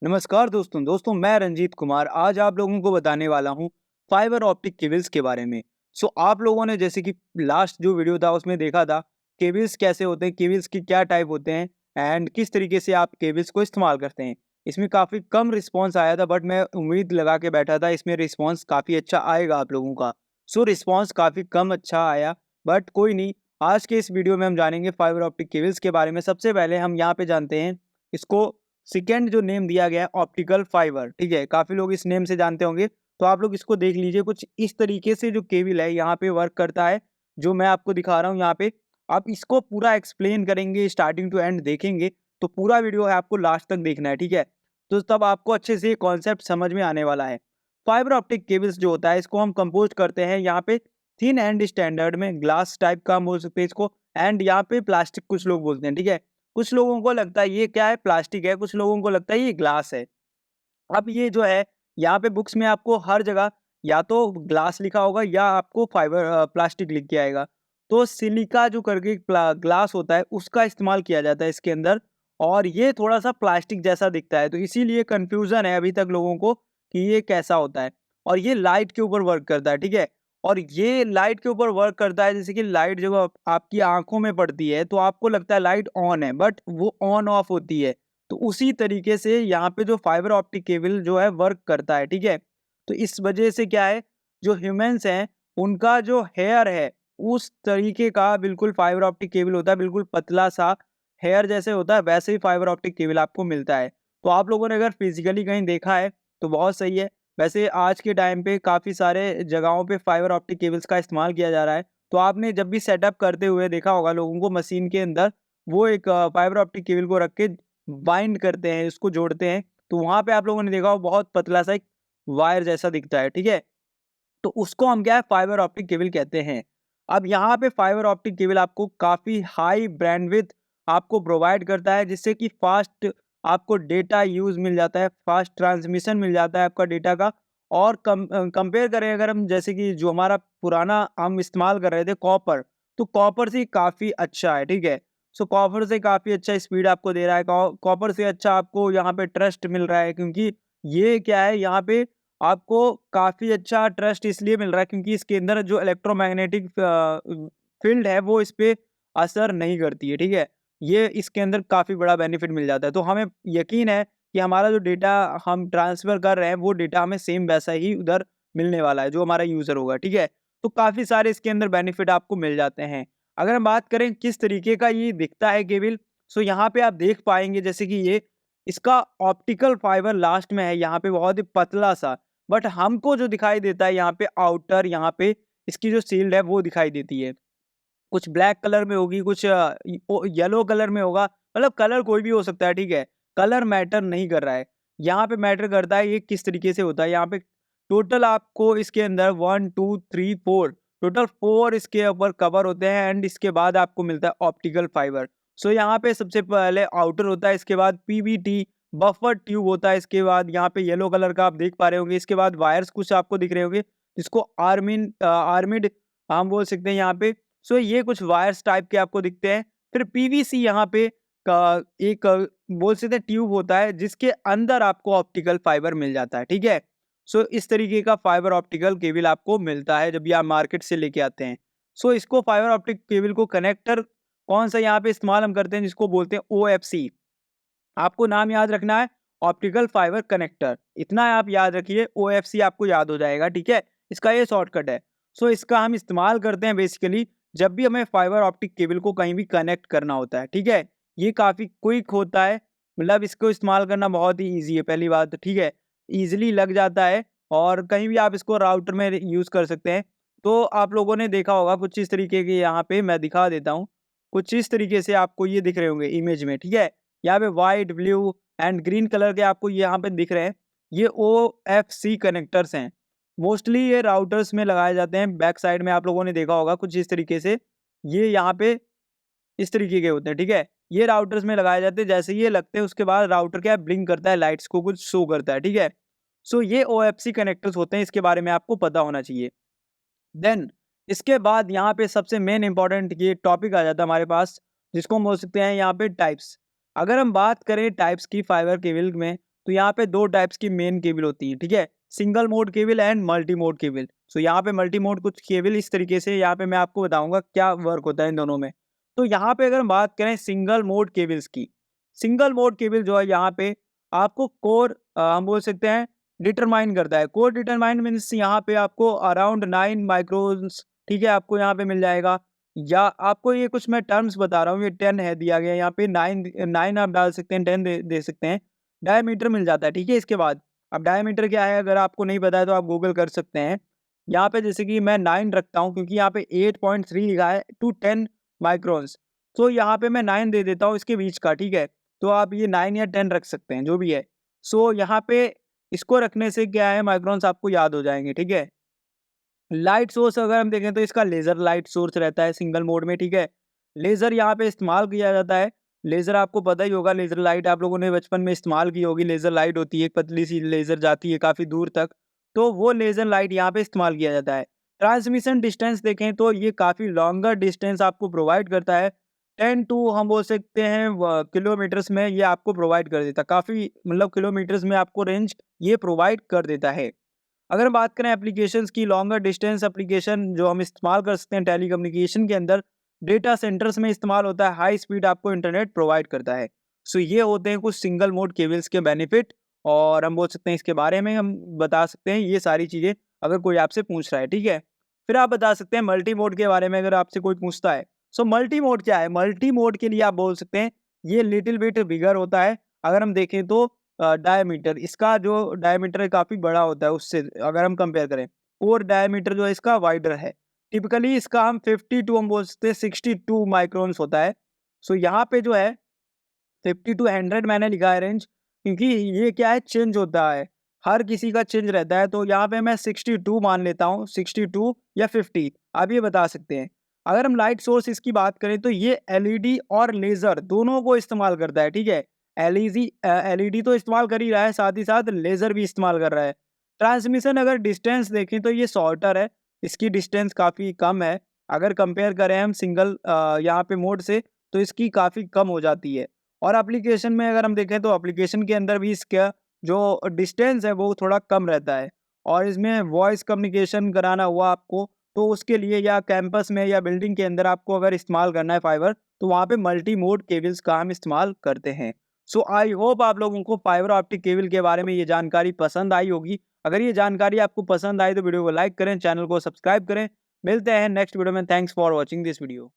नमस्कार दोस्तों मैं रंजीत कुमार आज आप लोगों को बताने वाला हूँ फाइबर ऑप्टिक केबल्स के बारे में। आप लोगों ने जैसे कि लास्ट जो वीडियो था उसमें देखा था केबल्स कैसे होते हैं, केबल्स की क्या टाइप होते हैं एंड किस तरीके से आप केबल्स को इस्तेमाल करते हैं। इसमें काफ़ी कम रिस्पांस आया था बट मैं उम्मीद लगा के बैठा था इसमें रिस्पांस काफ़ी अच्छा आएगा आप लोगों का। रिस्पांस काफ़ी कम अच्छा आया बट कोई नहीं। आज के इस वीडियो में हम जानेंगे फाइबर ऑप्टिक केबल्स के बारे में। सबसे पहले हम यहाँ पे जानते हैं इसको सेकंड जो नेम दिया गया है ऑप्टिकल फाइबर, ठीक है? काफ़ी लोग इस नेम से जानते होंगे, तो आप लोग इसको देख लीजिए। कुछ इस तरीके से जो केबल है यहाँ पे वर्क करता है, जो मैं आपको दिखा रहा हूँ यहाँ पे। आप इसको पूरा एक्सप्लेन करेंगे, स्टार्टिंग टू एंड देखेंगे, तो पूरा वीडियो है आपको लास्ट तक देखना है, ठीक है? तो तब आपको अच्छे से कॉन्सेप्ट समझ में आने वाला है। फाइबर ऑप्टिक केबल्स जो होता है इसको हम कंपोज़ करते हैं यहाँ पे थिन एंड स्टैंडर्ड में, ग्लास टाइप का हम बोल सकते हैं इसको, एंड यहाँ पे प्लास्टिक कुछ लोग बोलते हैं, ठीक है? कुछ लोगों को लगता है ये क्या है, प्लास्टिक है, कुछ लोगों को लगता है ये ग्लास है। अब ये जो है यहाँ पे बुक्स में आपको हर जगह या तो ग्लास लिखा होगा या आपको प्लास्टिक लिख के आएगा। तो सिलिका जो करके ग्लास होता है उसका इस्तेमाल किया जाता है इसके अंदर, और ये थोड़ा-सा प्लास्टिक जैसा दिखता है, तो इसीलिए कन्फ्यूज़न है अभी तक लोगों को कि ये कैसा होता है। और ये लाइट के ऊपर वर्क करता है, ठीक है? और ये लाइट के ऊपर वर्क करता है, जैसे कि लाइट जब आपकी आँखों में पड़ती है तो आपको लगता है लाइट ऑन है, बट वो ऑन ऑफ होती है। तो उसी तरीके से यहाँ पे जो फाइबर ऑप्टिक केबल जो है वर्क करता है, ठीक है? तो इस वजह से क्या है, जो ह्यूमन्स हैं उनका जो हेयर है उस तरीके का बिल्कुल फाइबर ऑप्टिक केबल होता है, बिल्कुल पतला-सा हेयर जैसे होता है वैसे ही फाइबर ऑप्टिक केबल आपको मिलता है। तो आप लोगों ने अगर फिज़िकली कहीं देखा है तो बहुत सही है। वैसे आज के टाइम पे काफ़ी सारे जगहों पे फाइबर ऑप्टिक केबल्स का इस्तेमाल किया जा रहा है। तो आपने जब भी सेटअप करते हुए देखा होगा लोगों को मशीन के अंदर वो एक फाइबर ऑप्टिक केबल को रख के बाइंड करते हैं, इसको जोड़ते हैं, तो वहाँ पे आप लोगों ने देखा होगा बहुत पतला-सा एक वायर जैसा दिखता है, ठीक है? तो उसको हम क्या है फाइबर ऑप्टिक केबल कहते हैं। अब यहाँ पे फाइबर ऑप्टिक केबल आपको काफ़ी हाई बैंडविड्थ आपको प्रोवाइड करता है, जिससे कि फ़ास्ट आपको डेटा यूज़ मिल जाता है, फ़ास्ट ट्रांसमिशन मिल जाता है आपका डेटा का। और कंपेयर करें अगर हम, जैसे कि जो हमारा पुराना हम इस्तेमाल कर रहे थे कॉपर, तो कॉपर से काफ़ी अच्छा है, ठीक है? कॉपर से काफ़ी अच्छा स्पीड आपको दे रहा है, कॉपर से अच्छा आपको यहाँ पे ट्रस्ट मिल रहा है, क्योंकि ये क्या है यहाँ पे आपको काफ़ी अच्छा ट्रस्ट इसलिए मिल रहा है क्योंकि इसके अंदर जो इलेक्ट्रोमैग्नेटिक फ़ील्ड है वो इस पे असर नहीं करती है, ठीक है? ये इसके अंदर काफ़ी बड़ा बेनिफिट मिल जाता है। तो हमें यकीन है कि हमारा जो डेटा हम ट्रांसफ़र कर रहे हैं वो डेटा हमें सेम वैसा ही उधर मिलने वाला है जो हमारा यूज़र होगा, ठीक है? तो काफ़ी सारे इसके अंदर बेनिफिट आपको मिल जाते हैं। अगर हम बात करें किस तरीके का ये दिखता है केबल, यहाँ पे आप देख पाएँगे जैसे कि ये इसका ऑप्टिकल फाइबर लास्ट में है, यहाँ पे बहुत ही पतला-सा, बट हमको जो दिखाई देता है यहाँ पे आउटर, यहाँ पे इसकी जो शील्ड है वो दिखाई देती है। कुछ ब्लैक कलर में होगी, कुछ येलो कलर में होगा, मतलब कलर कोई भी हो सकता है, ठीक है? कलर मैटर नहीं कर रहा है। यहाँ पे मैटर करता है ये किस तरीके से होता है। यहाँ पे टोटल आपको इसके अंदर 1, 2, 3, 4 टोटल 4 इसके ऊपर कवर होते हैं, एंड इसके बाद आपको मिलता है ऑप्टिकल फाइबर। यहाँ पे सबसे पहले आउटर होता है, इसके बाद पीवीटी बफर ट्यूब होता है, इसके बाद यहाँ पे येलो कलर का आप देख पा रहे होंगे, इसके बाद वायर्स कुछ आपको दिख रहे होंगे, जिसको आर्मिड हम बोल सकते हैं यहाँ पे। ये कुछ वायर्स टाइप के आपको दिखते हैं। फिर पीवीसी यहाँ पे का एक बोल सकते हैं ट्यूब होता है, जिसके अंदर आपको ऑप्टिकल फाइबर मिल जाता है, ठीक है? इस तरीके का फाइबर ऑप्टिकल केबल आपको मिलता है जब भी आप मार्केट से लेके आते हैं। इसको फाइबर ऑप्टिक केबल को कनेक्टर कौन-सा यहाँ पे इस्तेमाल हम करते हैं, जिसको बोलते हैं ओएफसी। आपको नाम याद रखना है, ऑप्टिकल फाइबर कनेक्टर, इतना आप याद रखिए, ओएफसी आपको याद हो जाएगा, ठीक है? इसका ये शॉर्टकट है। इसका हम इस्तेमाल करते हैं बेसिकली जब भी हमें फाइबर ऑप्टिक केबल को कहीं भी कनेक्ट करना होता है, ठीक है? ये काफ़ी क्विक होता है, मतलब इसको इस्तेमाल करना बहुत ही ईज़ी है पहली बात तो, ठीक है? ईज़िली लग जाता है और कहीं भी आप इसको राउटर में यूज़ कर सकते हैं। तो आप लोगों ने देखा होगा कुछ इस तरीके के, यहाँ पे मैं दिखा देता हूँ। कुछ इस तरीके से आपको ये दिख रहे होंगे इमेज में, ठीक है? यहाँ पे white, blue and green colour के आपको यहाँ पे दिख रहे हैं। ये ओएफसी कनेक्टर्स हैं। मोस्टली ये राउटर्स में लगाए जाते हैं। बैक साइड में आप लोगों ने देखा होगा कुछ इस तरीके से, ये यहाँ पे इस तरीके के होते हैं, ठीक है? ये राउटर्स में लगाए जाते हैं, जैसे ये लगते हैं उसके बाद राउटर क्या है ब्लिंक करता है, लाइट्स को कुछ शो करता है, ठीक है? ये ओएफसी कनेक्टर्स होते हैं, इसके बारे में आपको पता होना चाहिए। देन इसके बाद यहाँ पे सबसे मेन इम्पोर्टेंट ये टॉपिक आ जाता है हमारे पास, जिसको हम बोल सकते हैं यहाँ पे टाइप्स। अगर हम बात करें टाइप्स की फाइबर केबल में, तो यहाँ पे 2 टाइप्स की मेन केबल होती है, ठीक है? Single mode cable and multi mode cable. So यहाँ पे मल्टी मोड कुछ केबल इस तरीके से यहाँ पे मैं आपको बताऊँगा क्या वर्क होता है इन दोनों में। तो यहाँ पे अगर हम बात करें सिंगल मोड केबल्स की, सिंगल मोड केबल जो है यहाँ पे आपको कोर हम बोल सकते हैं डिटरमाइन करता है। कोर डिटरमाइन मीन्स यहाँ पे आपको अराउंड 9 माइक्रोन्स, ठीक है, आपको यहाँ पे मिल जाएगा। या आपको ये कुछ मैं टर्म्स बता रहा हूँ, ये 10 है दिया गया यहाँ पे, 9 आप डाल सकते हैं, 10 दे सकते हैं। डायमीटर मिल जाता है, ठीक है? इसके बाद अब डायमीटर क्या है अगर आपको नहीं पता है तो आप गूगल कर सकते हैं। यहाँ पे जैसे कि मैं 9 रखता हूँ क्योंकि यहाँ पे 8.3 लिखा है टू 10 माइक्रोन्स। तो यहाँ पे मैं 9 दे देता हूँ इसके बीच का, ठीक है? तो आप ये 9 या 10 रख सकते हैं, जो भी है। सो यहाँ पे इसको रखने से क्या है माइक्रोन्स आपको याद हो जाएँगे, ठीक है? लाइट सोर्स अगर हम देखें तो इसका लेज़र लाइट सोर्स रहता है सिंगल मोड में, ठीक है? लेज़र यहाँ पे इस्तेमाल किया जाता है। लेज़र आपको पता ही होगा, लेज़र लाइट आप लोगों ने बचपन में इस्तेमाल की होगी। लेज़र लाइट होती है, एक पतली सी लेज़र जाती है काफ़ी दूर तक, तो वो लेज़र लाइट यहाँ पे इस्तेमाल किया जाता है। ट्रांसमिशन डिस्टेंस देखें तो ये काफ़ी लॉन्गर डिस्टेंस आपको प्रोवाइड करता है। 10 टू हम बोल सकते हैं किलोमीटर्स में ये आपको प्रोवाइड कर देता है। काफ़ी मतलब किलोमीटर्स में आपको रेंज ये प्रोवाइड कर देता है। अगर हम बात करें एप्लीकेशंस की, लॉन्गर डिस्टेंस एप्लीकेशन जो हम इस्तेमाल कर सकते हैं टेलीकम्युनिकेशन के अंदर, डेटा सेंटर्स में इस्तेमाल होता है, हाई स्पीड आपको इंटरनेट प्रोवाइड करता है। सो ये होते हैं कुछ सिंगल मोड केबल्स के बेनिफिट, और हम बोल सकते हैं इसके बारे में हम बता सकते हैं ये सारी चीज़ें अगर कोई आपसे पूछ रहा है, ठीक है? फिर आप बता सकते हैं मल्टी मोड के बारे में अगर आपसे कोई पूछता है। सो मल्टी मोड क्या है? मल्टी मोड के लिए आप बोल सकते हैं ये लिटिल बिट बिगर होता है। अगर हम देखें तो डायमीटर, इसका जो डायमीटर है काफ़ी बड़ा होता है उससे अगर हम कंपेयर करें। कोर डायमीटर जो है इसका वाइडर है। टिपिकली इसका हम 52 हम बोल सकते हैं 62 माइक्रोन्स होता है। सो यहाँ पे जो है 50 टू 100 मैंने लिखा है रेंज, क्योंकि ये क्या है चेंज होता है, हर किसी का चेंज रहता है। तो यहाँ पे मैं 62 मान लेता हूँ, 62 या 50 आप ये बता सकते हैं। अगर हम लाइट सोर्स इसकी बात करें तो ये एलईडी और लेज़र दोनों को इस्तेमाल करता है, ठीक है? एलईडी तो इस्तेमाल कर ही रहा है, साथ ही साथ लेज़र भी इस्तेमाल कर रहा है। ट्रांसमिशन अगर डिस्टेंस देखें तो ये शॉर्टर है, इसकी डिस्टेंस काफ़ी कम है। अगर कंपेयर करें हम सिंगल यहाँ पे मोड से, तो इसकी काफ़ी कम हो जाती है। और एप्लीकेशन में अगर हम देखें तो एप्लीकेशन के अंदर भी इसका जो डिस्टेंस है वो थोड़ा कम रहता है। और इसमें वॉइस कम्युनिकेशन कराना हुआ आपको, तो उसके लिए या कैंपस में या बिल्डिंग के अंदर आपको अगर इस्तेमाल करना है फाइबर, तो वहाँ पे मल्टी मोड केबल्स का हम इस्तेमाल करते हैं। सो आई होप आप लोगों को फाइबर ऑप्टिक केबल के बारे में ये जानकारी पसंद आई होगी। अगर ये जानकारी आपको पसंद आई तो वीडियो को लाइक करें, चैनल को सब्सक्राइब करें। मिलते हैं नेक्स्ट वीडियो में। Thanks for watching this video.